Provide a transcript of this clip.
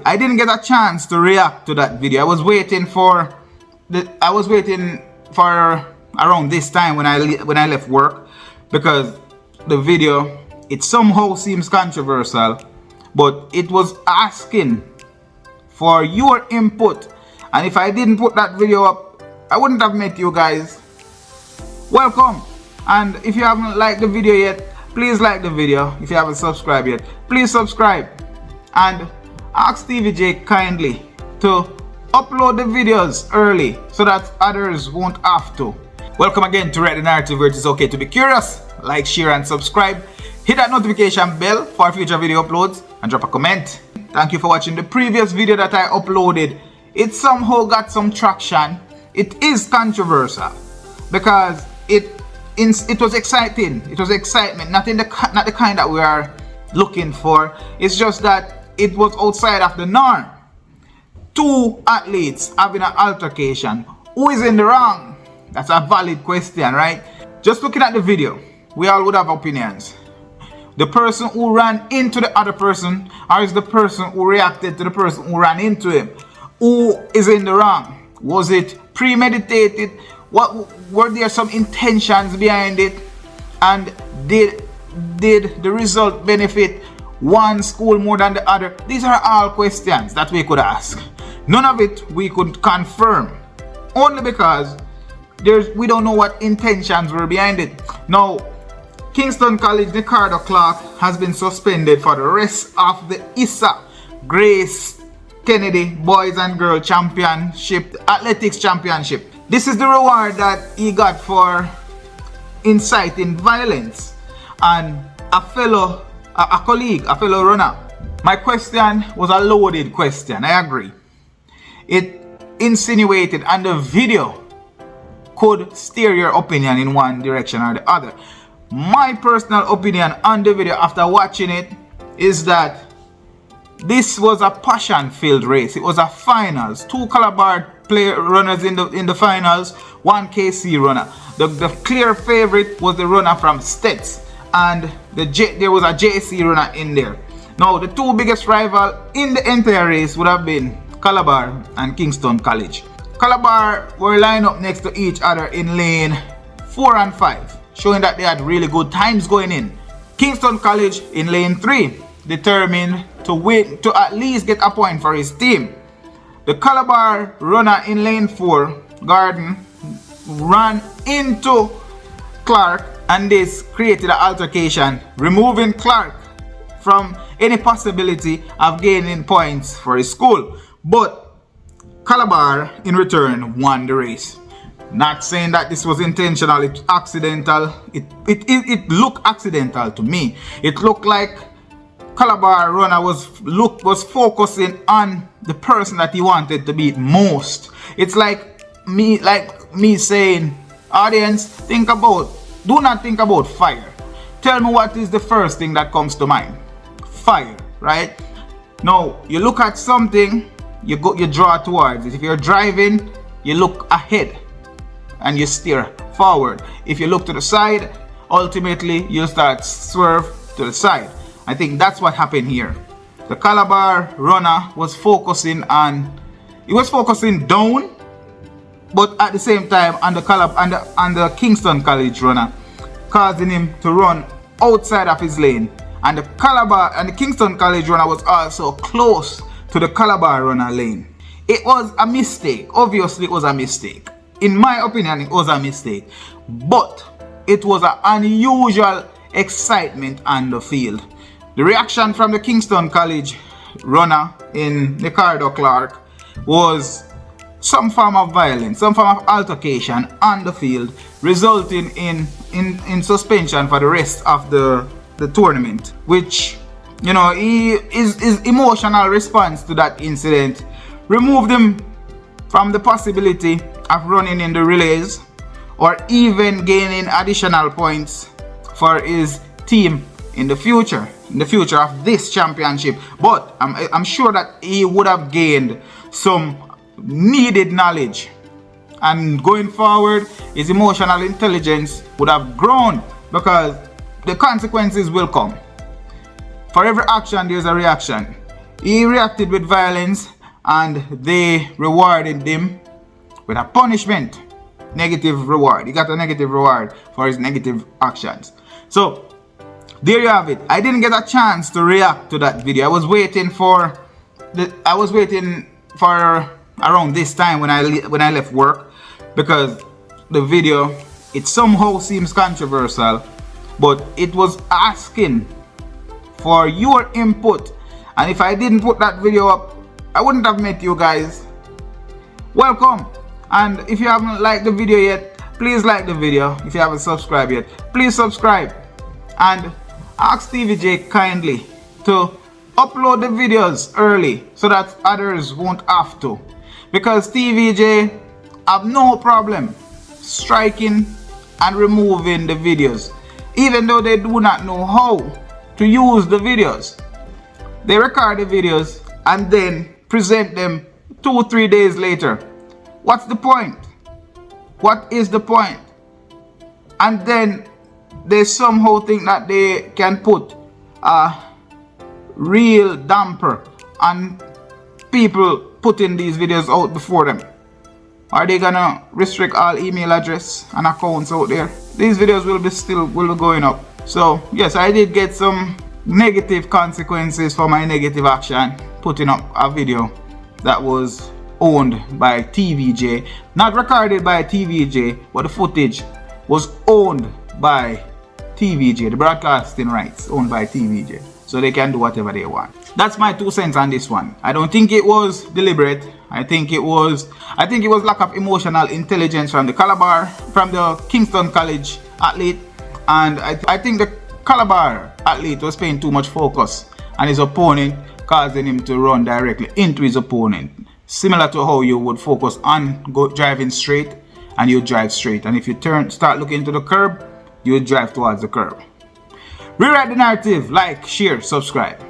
I didn't get a chance to react to that video. I was waiting for around this time when I left work, because the video, it somehow seems controversial, but it was asking for your input, and if I didn't put that video up, I wouldn't have met you guys. Welcome, and if you haven't liked the video yet, please like the video. If you haven't subscribed yet, please subscribe, and ask TVJ kindly to upload the videos early so that others won't have to. Welcome again to Write the Narrative, where it is okay to be curious. Like, share and subscribe. Hit that notification bell for future video uploads and drop a comment. Thank you for watching the previous video that I uploaded. It somehow got some traction. It is controversial because it was exciting. It was excitement, not the kind that we are looking for. It's just that it was outside of the norm. Two athletes having an altercation. Who is in the wrong? That's a valid question, right? Just looking at the video, we all would have opinions. The person who ran into the other person, or is the person who reacted to the person who ran into him? Who is in the wrong? Was it premeditated? Were there some intentions behind it? And did the result benefit one school more than the other? These are all questions that we could ask. None of it we could confirm, only because we don't know what intentions were behind it. Now, Kingston College Nicardo Clarke has been suspended for the rest of the ISSA GraceKennedy Boys and Girls Championship, Athletics Championship. This is the reward that he got for inciting violence and a fellow runner. My question was a loaded question, I agree. It insinuated, and the video could steer your opinion in one direction or the other. My personal opinion on the video after watching it is that this was a passion-filled race. It was a finals. Two Calabar runners in the finals, one KC runner. The clear favorite was the runner from Stets, and there was a JC runner in there. Now, the two biggest rivals in the entire race would have been Calabar and Kingston College. Calabar were lined up next to each other in lane 4 and 5, showing that they had really good times going in. Kingston College in lane 3, determined to win, to at least get a point for his team. The Calabar runner in lane 4, Garden, ran into Clarke, and this created an altercation, removing Clarke from any possibility of gaining points for his school. But Calabar in return won the race. Not saying that this was intentional, it's accidental. It looked accidental to me. It looked like Calabar runner was focusing on the person that he wanted to beat most. It's like me saying, audience, do not think about fire. Tell me what is the first thing that comes to mind. Fire, right? Now, you look at something, you draw towards it. If you're driving, you look ahead and you steer forward. If you look to the side, ultimately you'll start swerve to the side. I think that's what happened here. The Calabar runner was focusing down, but at the same time on the Kingston College runner, causing him to run outside of his lane. And the Kingston College runner was also close to the Calabar runner lane. It was a mistake. Obviously, it was a mistake. In my opinion, it was a mistake. But it was an unusual excitement on the field. The reaction from the Kingston College runner in Nicardo Clarke was some form of violence, some form of altercation on the field, resulting in suspension for the rest of the tournament, which, you know, his emotional response to that incident removed him from the possibility of running in the relays or even gaining additional points for his team in the future of this championship. But I'm sure that he would have gained some needed knowledge, and going forward his emotional intelligence would have grown, because the consequences will come. For every action there's a reaction. he reacted with violence and they rewarded him with a punishment. Negative reward. He got a negative reward for his negative actions. So there you have it. I didn't get a chance to react to that video. I was waiting for around this time when I left work, because the video, it somehow seems controversial, but it was asking for your input, and if I didn't put that video up, I wouldn't have met you guys. Welcome. And if you haven't liked the video yet, please like the video. If you haven't subscribed yet, please subscribe, and ask TVJ kindly to upload the videos early so that others won't have to, because TVJ have no problem striking and removing the videos, even though they do not know how to use the videos. They record the videos and then present them 2-3 days later. What's the point? What is the point? And then they somehow think that they can put a real damper on people putting these videos out before them. Are they gonna restrict all email address and accounts out there? These videos will be going up. So yes, I did get some negative consequences for my negative action, putting up a video that was owned by TVJ, not recorded by TVJ, but the footage was owned by TVJ, the broadcasting rights owned by TVJ, so they can do whatever they want. That's my 2 cents on this one. I don't think it was deliberate. I think it was lack of emotional intelligence from the Kingston College athlete, and I think the Calabar athlete was paying too much focus on his opponent, causing him to run directly into his opponent. Similar to how you would focus on driving straight, and you drive straight, and if you start looking to the curb, you drive towards the curb. Rewrite the narrative. Like, share, subscribe.